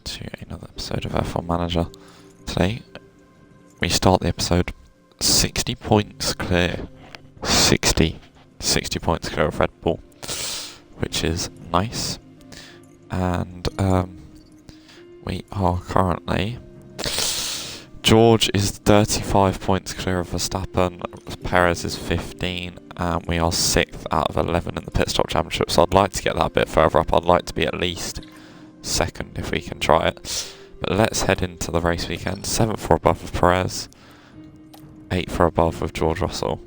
to another episode of F1 Manager. Today, we start the episode 60 points clear. 60 points clear of Red Bull, which is nice. And we are currently... George is 35 points clear of Verstappen, Perez is 15, and we are 6th out of 11 in the pit stop championship, so I'd like to get that a bit further up. I'd like to be at least 2nd if we can try it. But let's head into the race weekend. 7th or above with Perez, 8th or above with George Russell.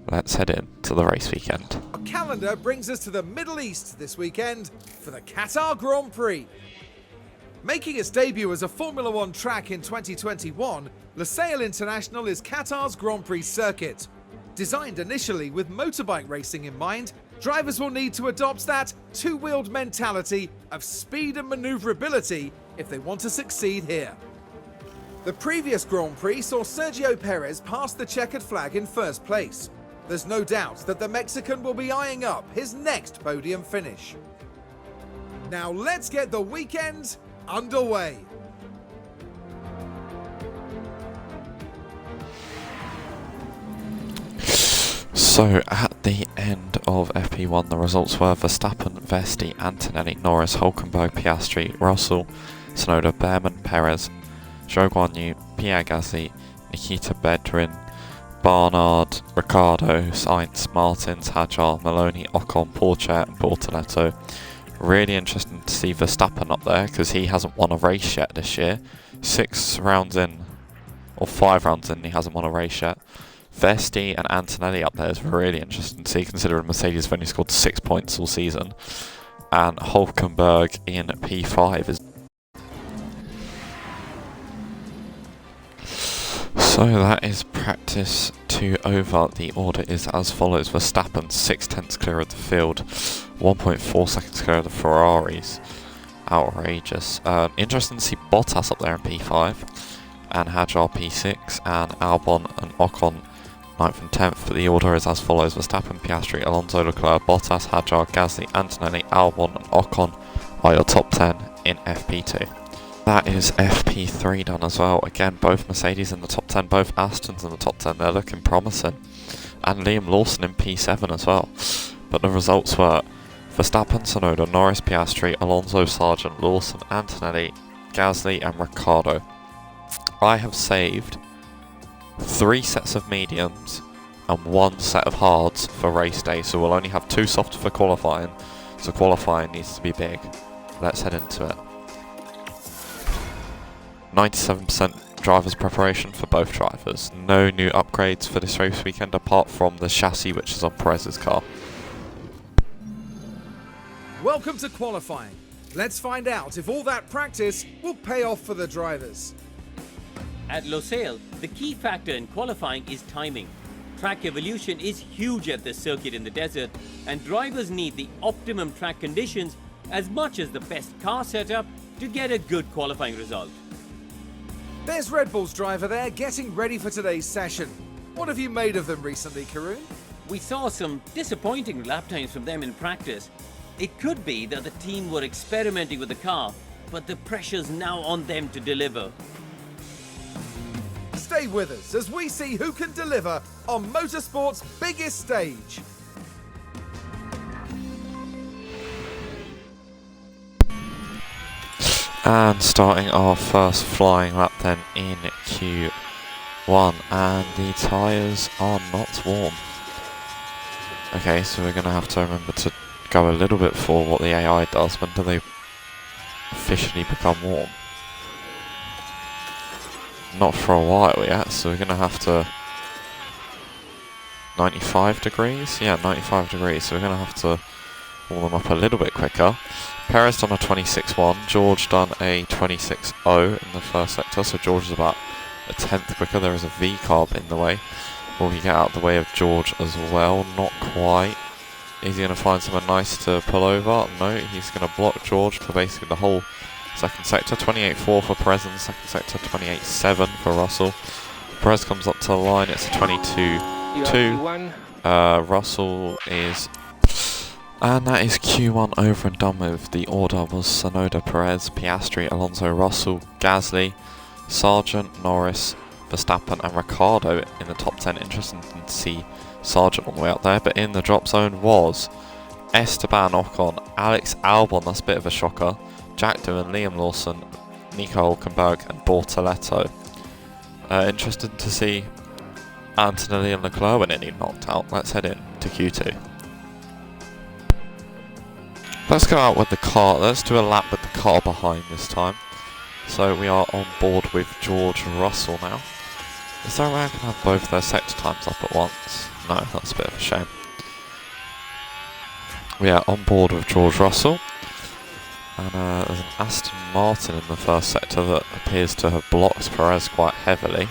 Let's head into the race weekend. Our calendar brings us to the Middle East this weekend for the Qatar Grand Prix. Making its debut as a Formula One track in 2021, Lusail International is Qatar's Grand Prix circuit. Designed initially with motorbike racing in mind, drivers will need to adopt that two-wheeled mentality of speed and maneuverability if they want to succeed here. The previous Grand Prix saw Sergio Perez pass the checkered flag in first place. There's no doubt that the Mexican will be eyeing up his next podium finish. Now let's get the weekend underway. So at the end of FP1 the results were Verstappen, Vesti, Antonelli, Norris, Hulkenberg, Piastri, Russell, Tsunoda, Behrman, Perez, Zhou Guanyu, Pierre Gasly, Nikita Bedrin, Barnard, Ricciardo, Sainz, Martins, Hadjar, Maloney, Ocon, Pourchaire and Bortoletto. Really interesting to see Verstappen up there because he hasn't won a race yet this year. 6 rounds in, or 5 rounds in, he hasn't won a race yet. Vesti and Antonelli up there is really interesting to see, considering Mercedes have only scored 6 points all season. And Hulkenberg in P5 is... So that is practice 2 over. The order is as follows. Verstappen 6/10 clear of the field, 1.4 seconds clear of the Ferraris. Outrageous. Interesting to see Bottas up there in P5, and Hadjar P6, and Albon and Ocon 9th and 10th, but the order is as follows. Verstappen, Piastri, Alonso, Leclerc, Bottas, Hadjar, Gasly, Antonelli, Albon and Ocon are your top 10 in FP2. That is FP3 done as well. Again, both Mercedes in the top 10, both Astons in the top 10. They're looking promising. And Liam Lawson in P7 as well. But the results were Verstappen, Tsunoda, Norris, Piastri, Alonso, Sargent, Lawson, Antonelli, Gasly and Ricciardo. I have saved 3 sets of mediums and 1 set of hards for race day. So we'll only have 2 softs for qualifying. So qualifying needs to be big. Let's head into it. 97% driver's preparation for both drivers. No new upgrades for this race weekend apart from the chassis which is on Perez's car. Welcome to qualifying. Let's find out if all that practice will pay off for the drivers. At Lusail, the key factor in qualifying is timing. Track evolution is huge at this circuit in the desert, and drivers need the optimum track conditions as much as the best car setup to get a good qualifying result. There's Red Bull's driver there getting ready for today's session. What have you made of them recently, Karun? We saw some disappointing lap times from them in practice. It could be that the team were experimenting with the car, but the pressure's now on them to deliver. Stay with us as we see who can deliver on motorsport's biggest stage. And starting our first flying lap then in Q1, and the tyres are not warm. Okay, so we're going to have to remember to go a little bit for what the AI does. When do they officially become warm? Not for a while yet, so we're going to have to... 95 degrees? Yeah, 95 degrees, so we're going to have to warm them up a little bit quicker. Perez done a 26.1, George done a 26.0 in the first sector, so George is about a 10th quicker. There is a V-carb in the way. Will he get out of the way of George as well? Not quite. Is he going to find somewhere nice to pull over? No, he's going to block George for basically the whole second sector. 28.4 for Perez in the second sector, 28.7 for Russell. Perez comes up to the line, it's a 22.2. Russell is And that is Q1 over and done with. The order was Tsunoda, Perez, Piastri, Alonso, Russell, Gasly, Sargent, Norris, Verstappen and Ricciardo in the top 10. Interesting to see Sargent on the way up there, but in the drop zone was Esteban Ocon, Alex Albon, that's a bit of a shocker, Jack Doohan, Liam Lawson, Nico Hülkenberg and Bortoletto. Interesting to see Antonelli and Leclerc when nearly knocked out. Let's head in to Q2. Let's go out with the car. Let's do a lap with the car behind this time. So we are on board with George Russell now. Is there a way I can have both their sector times up at once? No, that's a bit of a shame. We are on board with George Russell. And there's an Aston Martin in the first sector that appears to have blocked Perez quite heavily.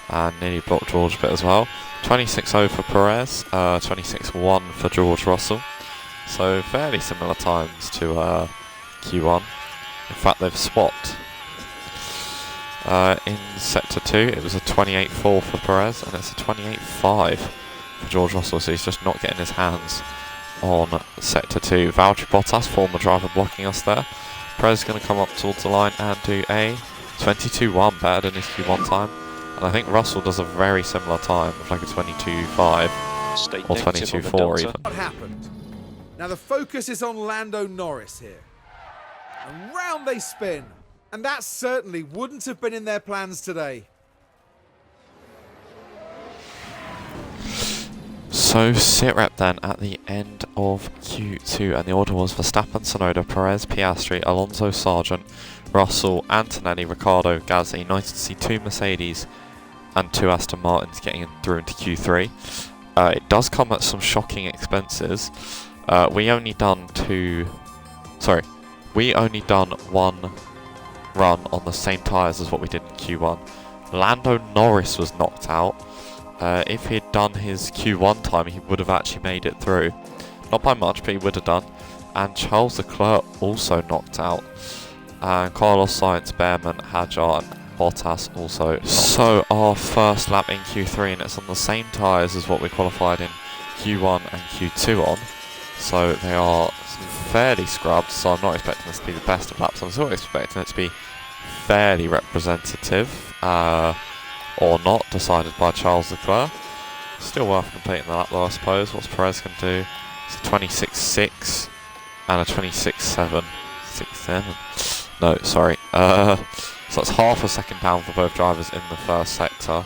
And nearly blocked George a bit as well. 26.0 for Perez, 26.1 for George Russell. So fairly similar times to Q1. In fact, they've swapped. In Sector 2, it was a 28.4 for Perez, and it's a 28.5 for George Russell, so he's just not getting his hands on Sector 2. Valtteri Bottas, former driver, blocking us there. Perez is going to come up towards the line and do a 22.1, better than his Q1 time. And I think Russell does a very similar time, with like a 22.5 or 22.4 even. What happened? Now the focus is on Lando Norris here. And round they spin. And that certainly wouldn't have been in their plans today. So sit rep then at the end of Q2, and the order was Verstappen, Tsunoda, Perez, Piastri, Alonso, Sargent, Russell, Antonelli, Ricciardo, Gasly. Nice to see 2 Mercedes and 2 Aston Martins getting through into Q3. It does come at some shocking expenses. We only done one run on the same tyres as what we did in Q1. Lando Norris was knocked out. If he'd done his Q1 time, he would have actually made it through. Not by much, but he would have done. And Charles Leclerc also knocked out. And Carlos Sainz, Behrman, Hadjar and Bottas also. So our first lap in Q3, and it's on the same tyres as what we qualified in Q1 and Q2 on. So they are fairly scrubbed, so I'm not expecting this to be the best of laps. I'm still expecting it to be fairly representative, or not, decided by Charles Leclerc. Still worth completing the lap though, I suppose. What's Perez going to do? It's a 26.6 and a 26.7. 6.7. No, sorry. So that's half a second down for both drivers in the first sector.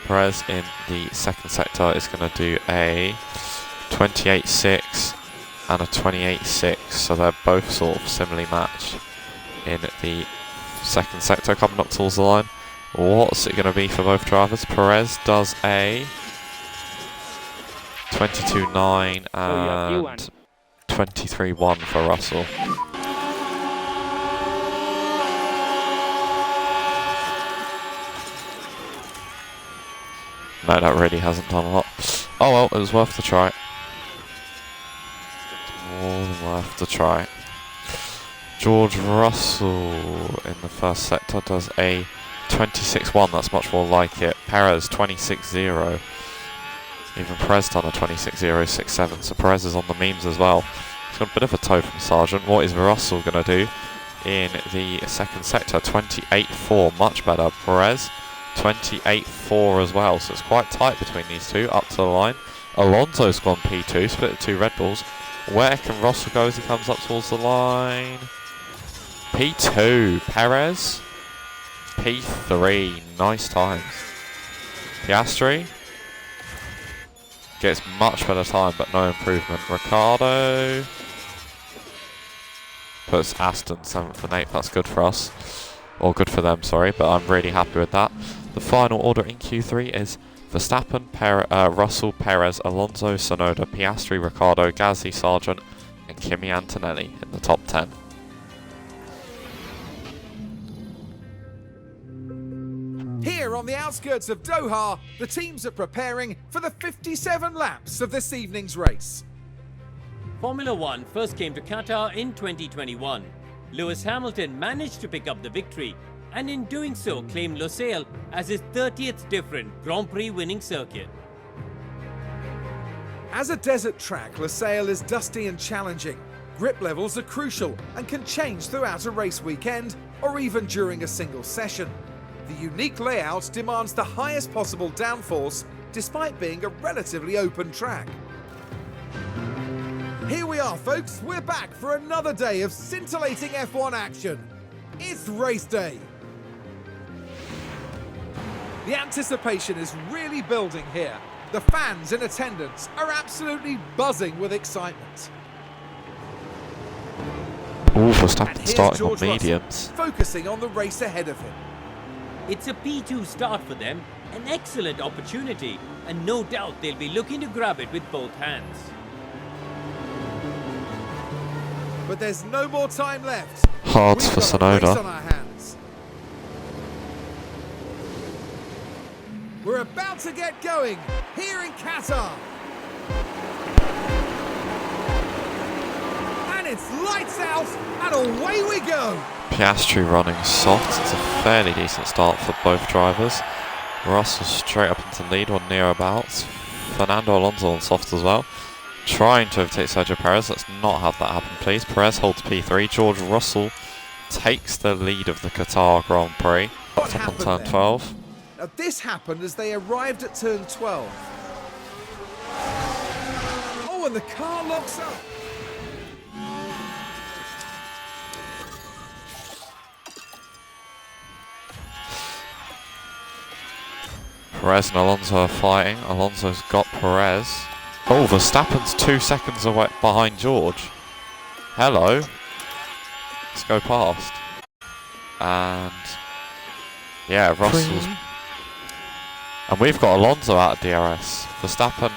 Perez in the second sector is going to do a 28.6 and a 28.6, so they're both sort of similarly matched in the second sector, coming up towards the line. What's it going to be for both drivers? Perez does a 22.9 and 23.1 for Russell. No, that really hasn't done a lot. Oh well, it was worth the try. More than worth the try. George Russell in the first sector does a 26.1, that's much more like it. Perez 26.0. Even Perez done a 26.067, so Perez is on the memes as well. He's got a bit of a toe from Sargent. What is Russell going to do in the second sector? 28.4, much better. Perez 28.4 as well, so it's quite tight between these two, up to the line. Alonso's gone P2, split the 2 Red Bulls. Where can Russell go as he comes up towards the line? P2, Perez. P3, nice times. Piastri gets much better time, but no improvement. Ricciardo puts Aston 7th and 8th, that's good for us. Or good for them, sorry, but I'm really happy with that. The final order in Q3 is Verstappen, Russell, Perez, Alonso, Tsunoda, Piastri, Ricciardo, Gasly, Sargent, and Kimi Antonelli in the top 10. Here on the outskirts of Doha, the teams are preparing for the 57 laps of this evening's race. Formula One first came to Qatar in 2021. Lewis Hamilton managed to pick up the victory, and in doing so claimed Losail as his 30th different Grand Prix winning circuit. As a desert track, Losail is dusty and challenging. Grip levels are crucial and can change throughout a race weekend or even during a single session. The unique layout demands the highest possible downforce despite being a relatively open track. Here we are, folks. We're back for another day of scintillating F1 action. It's race day. The anticipation is really building here. The fans in attendance are absolutely buzzing with excitement. Ooh, Verstappen Here's starting George on Russell, mediums. focusing on the race ahead of him. It's a P2 start for them, an excellent opportunity, and no doubt they'll be looking to grab it with both hands. But there's no more time left. Hards for We've got a race Tsunoda. on our hands. We're about to get going here in Qatar. And it's lights out and away we go. Piastri running soft. It's a fairly decent start for both drivers. Russell straight up into lead or nearabouts. Fernando Alonso on soft as well. Trying to overtake Sergio Perez. Let's not have that happen, please. Perez holds P3. George Russell takes the lead of the Qatar Grand Prix. What Up on happened turn there? 12. Now this happened as they arrived at turn 12. Oh, and the car locks up. Perez and Alonso are fighting. Alonso's got Perez. Oh, Verstappen's 2 seconds away behind George. Hello. Let's go past. And yeah, Russell's. And we've got Alonso out of DRS. Verstappen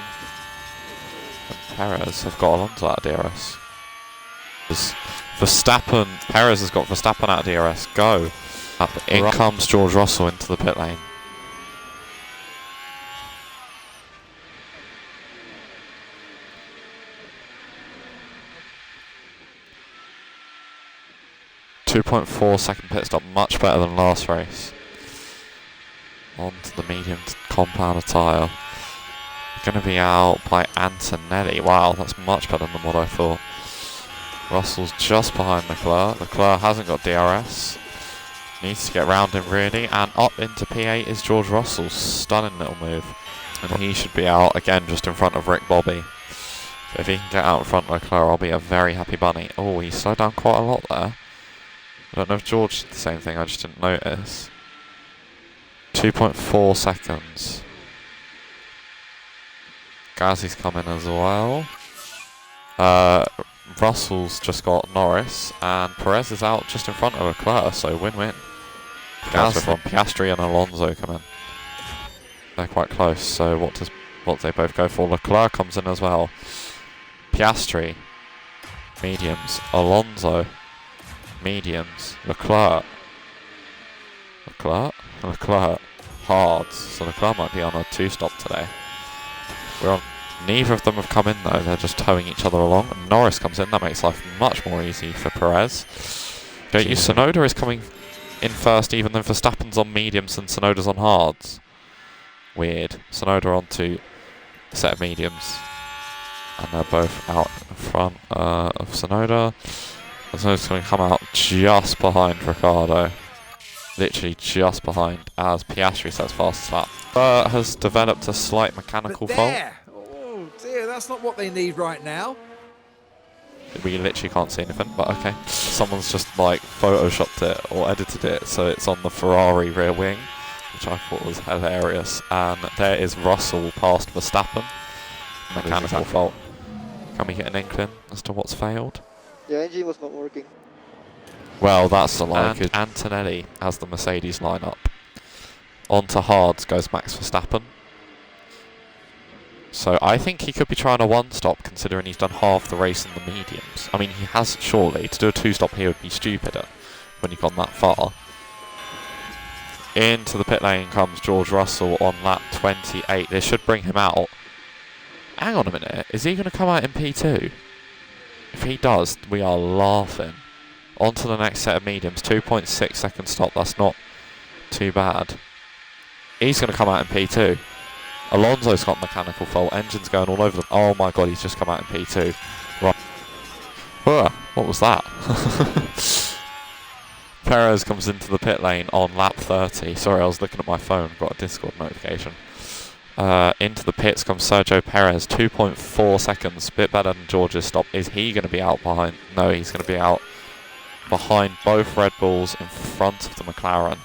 and Perez have got Alonso out of DRS. Perez has got Verstappen out of DRS. Go. In comes George Russell into the pit lane. .4-second pit stop, much better than last race. Onto the medium compounder tyre. Going to be out by Antonelli. Wow, that's much better than what I thought. Russell's just behind Leclerc. Leclerc hasn't got DRS. Needs to get round him really. And up into P8 is George Russell. Stunning little move. And he should be out again just in front of Rick Bobby. If he can get out in front of Leclerc, I'll be a very happy bunny. Oh, he slowed down quite a lot there. I don't know if George did the same thing, I just didn't notice. 2.4 seconds. Gasly's coming as well. Russell's just got Norris, and Perez is out just in front of Leclerc, so win-win. Gasly from Piastri and Alonso come in. They're quite close, so what do they both go for? Leclerc comes in as well. Piastri, mediums. Alonso, mediums. Leclerc, hards. So Leclerc might be on a 2-stop today. Neither of them have come in though, they're just towing each other along. And Norris comes in, that makes life much more easy for Perez. Tsunoda is coming in first, even though Verstappen's on mediums and Tsunoda's on hards. Weird. Tsunoda onto a set of mediums. And they're both out in front of Tsunoda. Tsunoda's going to come out just behind Ricciardo. Literally just behind as Piastri sets fastest lap. Has developed a slight mechanical fault. Oh dear, that's not what they need right now. We literally can't see anything, but okay. Someone's just like photoshopped it or edited it so it's on the Ferrari rear wing, which I thought was hilarious. And there is Russell past Verstappen. Mechanical fault. Can we get an inkling as to what's failed? The engine was not working. Well, that's the line. And Antonelli has the Mercedes lineup. On to hards goes Max Verstappen. So I think he could be trying a 1-stop considering he's done half the race in the mediums. I mean, he has surely. To do a 2-stop here would be stupid when you've gone that far. Into the pit lane comes George Russell on lap 28. This should bring him out. Hang on a minute. Is he going to come out in P2? If he does, we are laughing. On to the next set of mediums. 2.6 second stop. That's not too bad. He's going to come out in P2. Alonso's got mechanical fault. Engine's going all over them. Oh my god, he's just come out in P2. Right. What was that? Perez comes into the pit lane on lap 30. Sorry, I was looking at my phone. Got a Discord notification. Into the pits comes Sergio Perez. 2.4 seconds. Bit better than George's stop. Is he going to be out behind? No, he's going to be out behind both Red Bulls in front of the McLaren.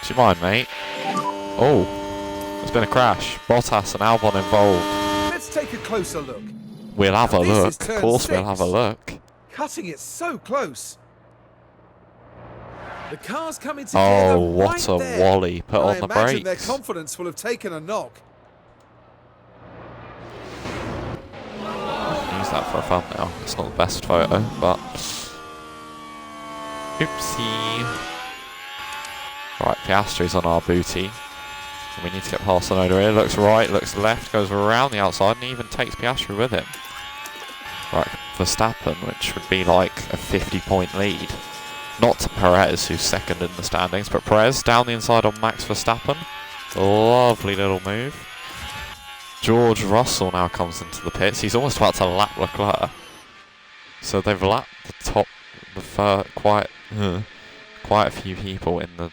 Do you mind, mate? Oh, there's been a crash. Bottas and Albon involved. Let's take a closer look. We'll have a Now, this look. is turn Of course 6. we'll have a look. Cutting it so close. The car's coming together. Oh, what a there. wally. Put on I the imagine their brakes. confidence will have taken a knock. Use that for a thumbnail. It's not the best photo, but... Oopsie. Right, Piastri's on our booty. We need to get past Tsunoda here. Looks right, looks left, goes around the outside, and even takes Piastri with him. Right, Verstappen, which would be like a 50-point lead. Not to Perez, who's second in the standings, but Perez down the inside on Max Verstappen. Lovely little move. George Russell now comes into the pits. He's almost about to lap Leclerc. So they've lapped the top, quite a few people in the,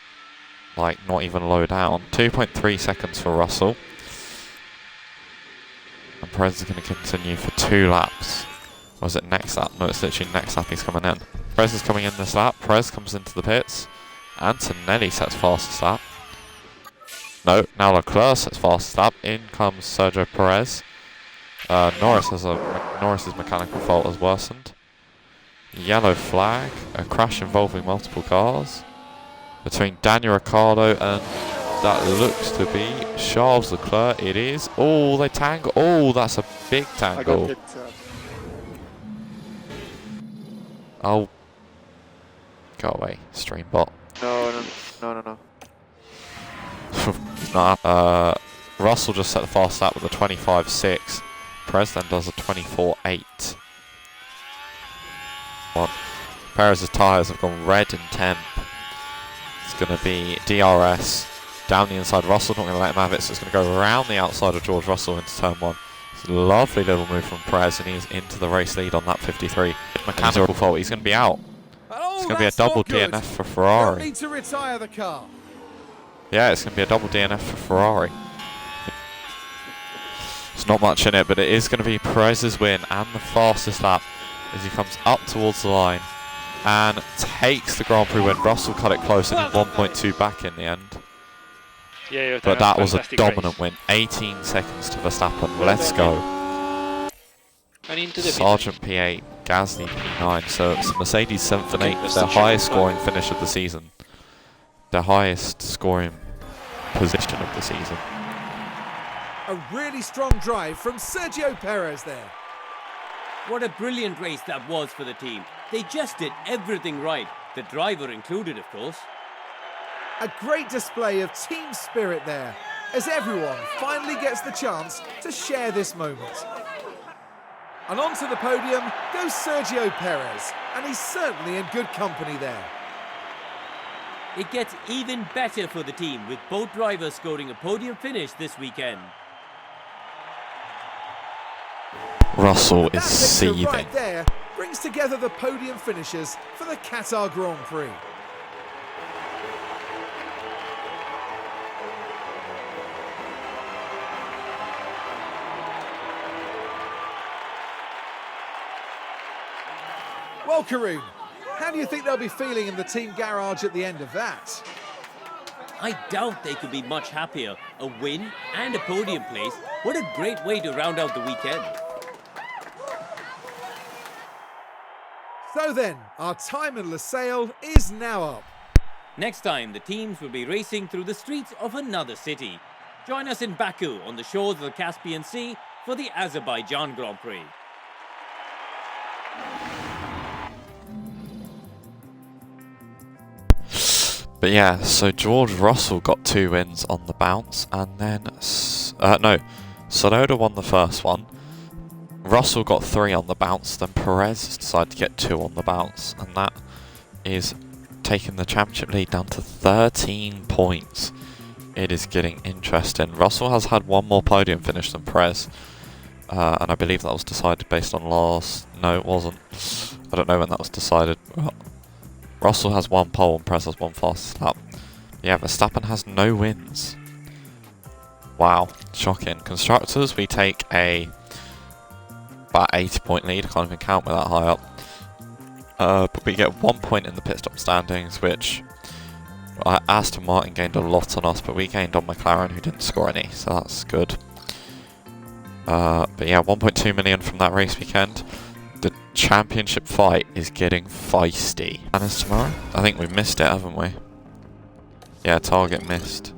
like, not even low down. 2.3 seconds for Russell. And Perez is going to continue for 2 laps. Or is it next lap? No, it's literally next lap he's coming in. Perez is coming in this lap. Perez comes into the pits. Antonelli sets fastest lap. No, now Leclerc sets fastest lap. In comes Sergio Perez. Norris's mechanical fault has worsened. Yellow flag. A crash involving multiple cars between Daniel Ricciardo and that looks to be Charles Leclerc. It is. Oh, they tangle. Oh, that's a big tangle. I got hit. Oh, go away, Streambot. No. He's not. Russell just set the fast lap with a 25.6. Perez then does a 24.8. Perez's tyres have gone red in temp. It's going to be DRS down the inside. Russell not going to let him have it, so it's going to go around the outside of George Russell into turn 1. It's a lovely little move from Perez, and he's into the race lead on lap 53. Mechanical fault. He's going to be out. Oh, It's going to be a double DNF for Ferrari. Need to retire the car. Yeah, it's going to be a double DNF for Ferrari. There's not much in it, but it is going to be Perez's win and the fastest lap as he comes up towards the line and takes the Grand Prix win. Russell cut it close and 1.2 back in the end. Yeah, But that was a dominant win. 18 seconds to Verstappen. Let's go. And into the Sargent P8, Gasly P9. So it's Mercedes 7th and 8th. Their highest scoring finish of the season. Their highest scoring position of the season. A really strong drive from Sergio Perez there. What a brilliant race that was for the team. They just did everything right, the driver included, of course. A great display of team spirit there, as everyone finally gets the chance to share this moment. And onto the podium goes Sergio Perez, and he's certainly in good company there. It gets even better for the team, with both drivers scoring a podium finish this weekend. Russell is That picture seething. right there brings together the podium finishers for the Qatar Grand Prix. Well, Karun, how do you think they'll be feeling in the team garage at the end of that? I doubt they could be much happier. A win and a podium place. What a great way to round out the weekend. So then, our time in Losail is now up. Next time, the teams will be racing through the streets of another city. Join us in Baku on the shores of the Caspian Sea for the Azerbaijan Grand Prix. But yeah, so George Russell got 2 wins on the bounce, and then Tsunoda won the first one. Russell got 3 on the bounce, then Perez decided to get 2 on the bounce, and that is taking the championship lead down to 13 points it is getting interesting. Russell has had one more podium finish than Perez. And I believe that was decided based on last... No, it wasn't. I don't know when that was decided. Russell has one pole and Perez has one fastest lap. Yeah, Verstappen has no wins. Wow, shocking. Constructors, we take a about 80-point lead. I can't even count with that high up. But we get 1 point in the pit stop standings, which Aston Martin gained a lot on us, but we gained on McLaren, who didn't score any, so that's good. But yeah, 1.2 million from that race weekend. The championship fight is getting feisty. And it's tomorrow? I think we've missed it, haven't we? Yeah, target missed.